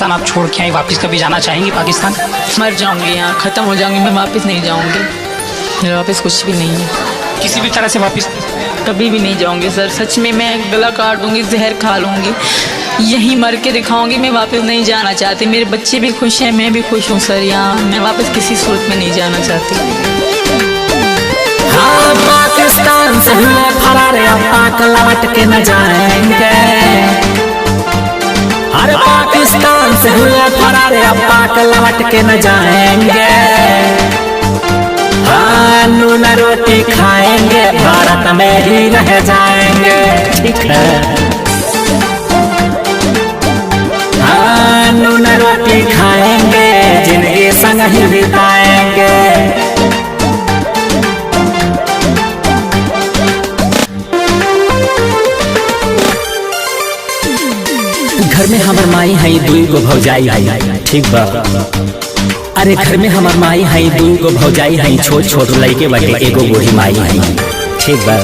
पाकिस्तान आप छोड़ के आई, वापस कभी जाना चाहेंगी पाकिस्तान? मर जाऊंगी, यहाँ ख़त्म हो जाऊंगी, मैं वापस नहीं जाऊंगी। मेरे वापस कुछ भी नहीं है, किसी भी तरह से वापस? कभी भी नहीं जाऊंगी सर। सच में मैं गला काट दूंगी, जहर खा लूँगी, यहीं मर के दिखाऊंगी। मैं वापस नहीं जाना चाहती। मेरे बच्चे भी खुश हैं, मैं भी खुश हूँ सर। यहाँ मैं वापस किसी सूरत में नहीं जाना चाहती। हाँ, पाकिस्तान से हुए फरार, अब पाक लौट के न जाएंगे। हर पाकिस्तान से हुए फरार, अब पाक लौट के न जाएंगे। हाँ, नून रोटी खाएंगे, भारत में ही रह जाएंगे। ठीक है, हाँ, नून रोटी खाएंगे, जिंदगी संग ही बिताएंगे। घर में हमर माई है, दुई गो भौजाई है। ठीक बा, अरे घर में हमर माई है, दुई गो भौजाई है। छोट छोट लड़के बाटे, एगो बूढ़ी माई है। ठीक बा,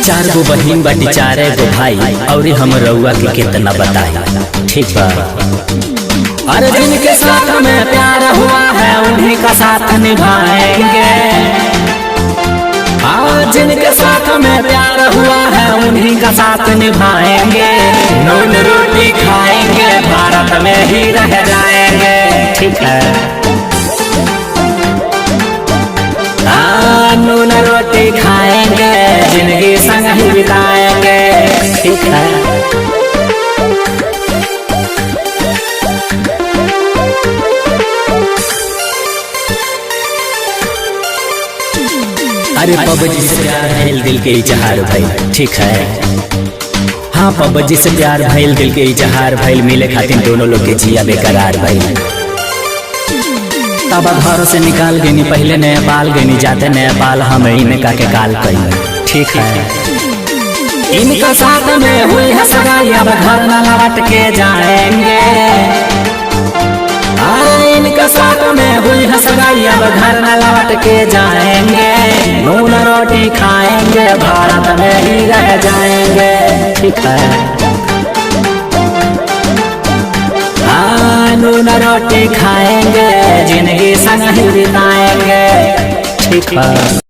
4 गो बहन बाटी, 4 गो भाई, और हम रउआ के कितना बताई। ठीक बा, अरे जिनके साथ में प्यार हुआ है, उन्हीं का साथ निभाएंगे। हाँ, जिनके साथ में प्यार हुआ है, उन्हीं का साथ निभाएंगे। नून रोटी खाएंगे, भारत में ही रह जाएंगे। ठीक है, हाँ, नून रोटी खाएंगे, जिंदगी संग ही बिताएंगे। ठीक है, अरे पबजी से प्यार भइल, दिल के इजहार भइल। ठीक है, हाँ, पबजी से प्यार भइल, दिल के इजहार भइल। मिले खातिर दोनों लोग के जिया बेकरार भइल। तब घर से निकाल गई, पहले नेपाल गई, जाते नेपाल हम इनका के काल कई। ठीक है, इनका साथ में हुई है सगाई, अब घर न लौट के जाएंगे। इनका साथ में हुई है सगाई, अब घर न लौट के जाएंगे। नून रोटी खाएंगे, भारत में ही रह जाएंगे। ठीक है, हाँ, नून रोटी खाएंगे, जिंदगी संग ही बिताएंगे। ठीक है।